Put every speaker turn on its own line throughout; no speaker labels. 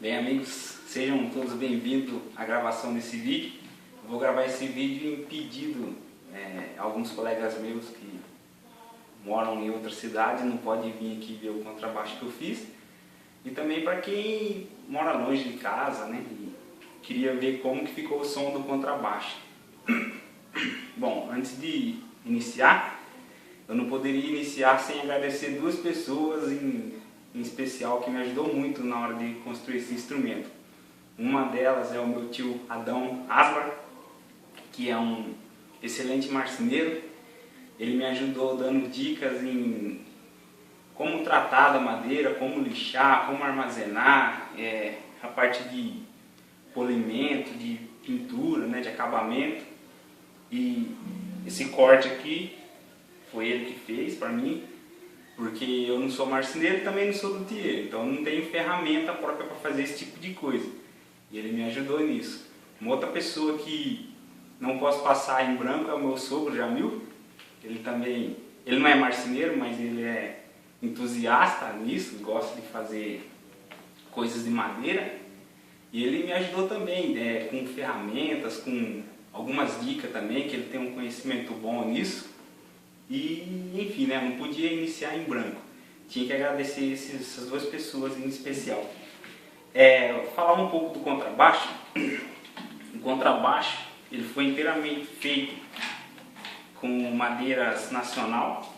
Bem, amigos, sejam todos bem-vindos à gravação desse vídeo. Eu vou gravar esse vídeo em pedido a alguns colegas meus que moram em outra cidade, não podem vir aqui ver o contrabaixo que eu fiz. E também para quem mora longe de casa, né, e queria ver como que ficou o som do contrabaixo. Bom, antes de iniciar, eu não poderia iniciar sem agradecer duas pessoas em especial que me ajudou muito na hora de construir esse instrumento. Uma delas é o meu tio Adão Aslar, que é um excelente marceneiro. Ele me ajudou dando dicas em como tratar da madeira, como lixar, como armazenar, a parte de polimento, de pintura, né, de acabamento. E esse corte aqui foi ele que fez para mim, porque eu não sou marceneiro e também não sou luthier, então não tenho ferramenta própria para fazer esse tipo de coisa. E ele me ajudou nisso. Uma outra pessoa que não posso passar em branco é o meu sogro, Jamil. Ele não é marceneiro, mas ele é entusiasta nisso, gosta de fazer coisas de madeira. E ele me ajudou também com ferramentas, com algumas dicas também, que ele tem um conhecimento bom nisso. E, enfim, né, não podia iniciar em branco. Tinha que agradecer essas duas pessoas em especial. Falar um pouco do contrabaixo. O contrabaixo ele foi inteiramente feito com madeiras nacional.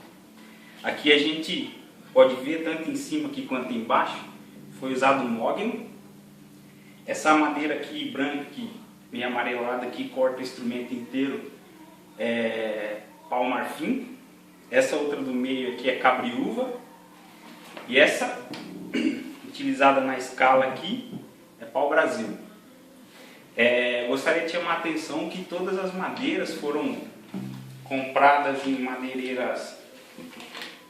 Aqui a gente pode ver, tanto em cima aqui quanto embaixo, foi usado mogno. Essa madeira aqui, branca, aqui, meio amarelada, aqui, corta o instrumento inteiro, pau marfim. Essa outra do meio aqui é cabriúva. E essa, utilizada na escala aqui, é pau-brasil. Gostaria de chamar a atenção que todas as madeiras foram compradas em madeireiras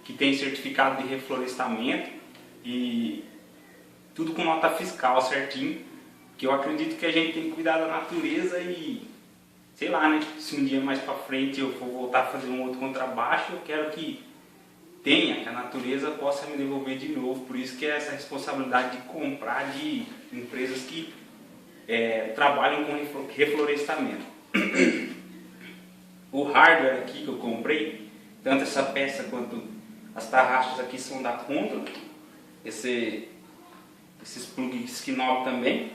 que tem certificado de reflorestamento e tudo com nota fiscal certinho, que eu acredito que a gente tem que cuidar da natureza e, sei lá, né, se um dia mais pra frente eu for voltar a fazer um outro contrabaixo, eu quero que a natureza possa me devolver de novo. Por isso que é essa responsabilidade de comprar de empresas que trabalham com reflorestamento. O hardware aqui que eu comprei, tanto essa peça quanto as tarraxas aqui são da Contra, esses plugs Skinog também.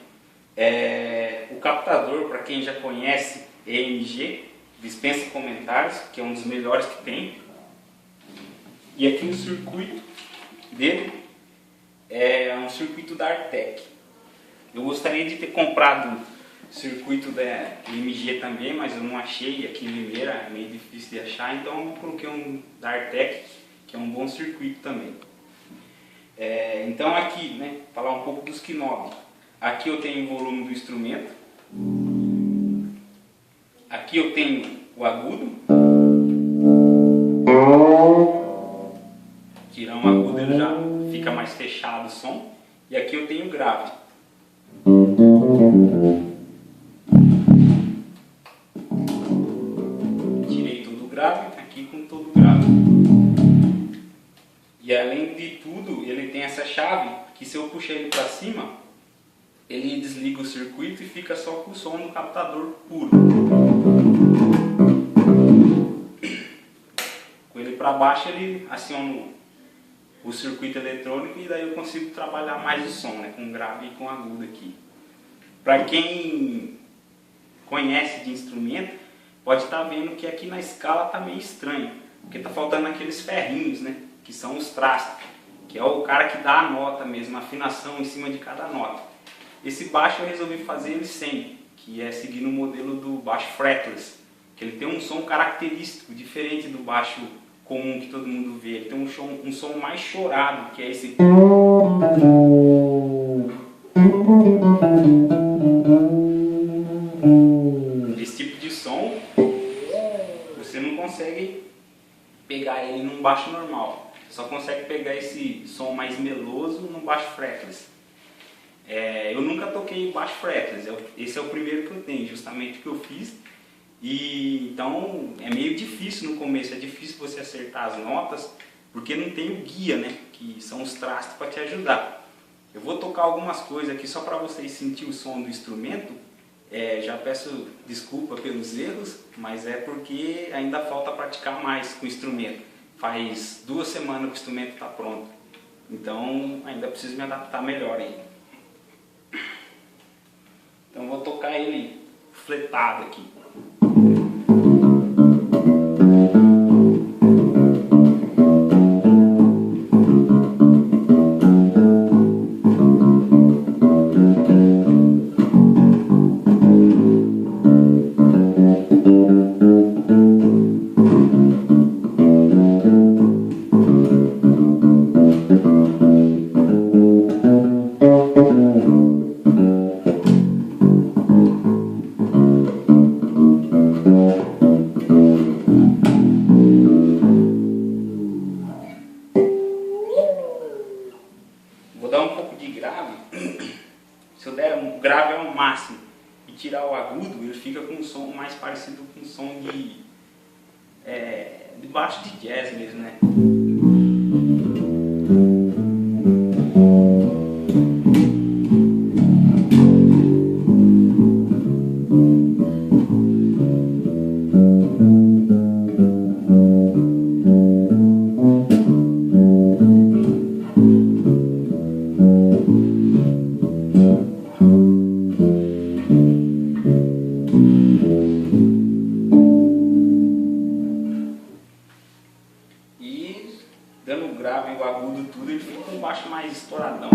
O captador, para quem já conhece, EMG, dispensa comentários, que é um dos melhores que tem. E aqui o circuito dele é um circuito da Artec. Eu gostaria de ter comprado o circuito da EMG também, mas eu não achei aqui em Limeira, é meio difícil de achar, então eu coloquei um da Artec, que é um bom circuito também. Então aqui, né, falar um pouco dos Skinog. Aqui eu tenho o volume do instrumento. Aqui eu tenho o agudo. Tirar um agudo ele já fica mais fechado o som. E aqui eu tenho o grave. Tirei todo o grave, aqui com todo o grave. E além de tudo, ele tem essa chave que se eu puxar ele para cima, ele desliga o circuito e fica só com o som do captador puro. Com ele para baixo ele aciona o circuito eletrônico e daí eu consigo trabalhar mais o som, né, com grave e com agudo aqui. Para quem conhece de instrumento, pode estar vendo que aqui na escala está meio estranho, porque está faltando aqueles ferrinhos, né, que são os trastes, que é o cara que dá a nota mesmo, a afinação em cima de cada nota. Esse baixo eu resolvi fazer ele sem, que é seguindo o modelo do baixo fretless, que ele tem um som característico, diferente do baixo comum que todo mundo vê. Ele tem um som mais chorado, que é esse. Esse tipo de som, você não consegue pegar ele num baixo normal. Você só consegue pegar esse som mais meloso no baixo fretless. Eu nunca toquei baixo fretless, esse é o primeiro que eu tenho, justamente o que eu fiz. E então é meio difícil no começo, é difícil você acertar as notas, porque não tem o guia, né, que são os trastes para te ajudar. Eu vou tocar algumas coisas aqui só para vocês sentirem o som do instrumento. Já peço desculpa pelos erros, mas é porque ainda falta praticar mais com o instrumento. Faz 2 semanas que o instrumento está pronto, então ainda preciso me adaptar melhor aí. Então vou tocar ele fletado aqui. Vou dar um pouco de grave. Se eu der um grave ao máximo e tirar o agudo, ele fica com um som mais parecido com um som de baixo de jazz mesmo, né? E dando o grave e o agudo tudo, ele fica com um baixo mais estouradão.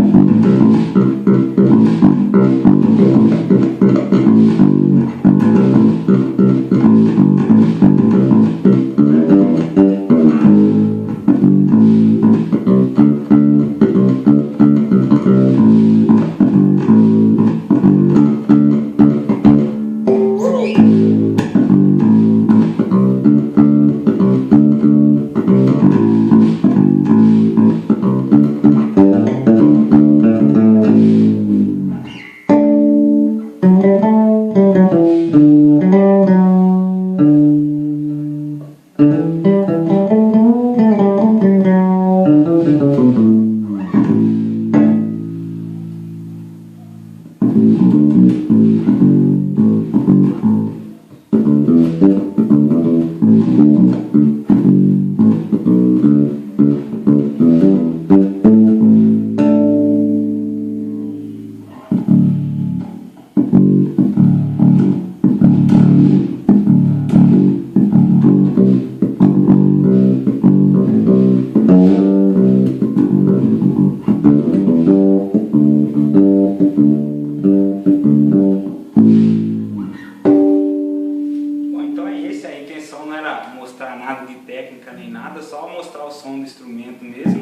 Não era mostrar nada de técnica nem nada, só mostrar o som do instrumento mesmo.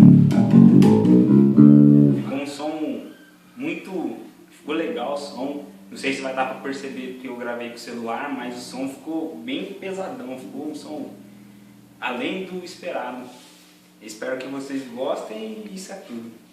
Ficou um som ficou legal o som. Não sei se vai dar para perceber que eu gravei com o celular, mas o som ficou bem pesadão, ficou um som além do esperado. Espero que vocês gostem e isso é tudo.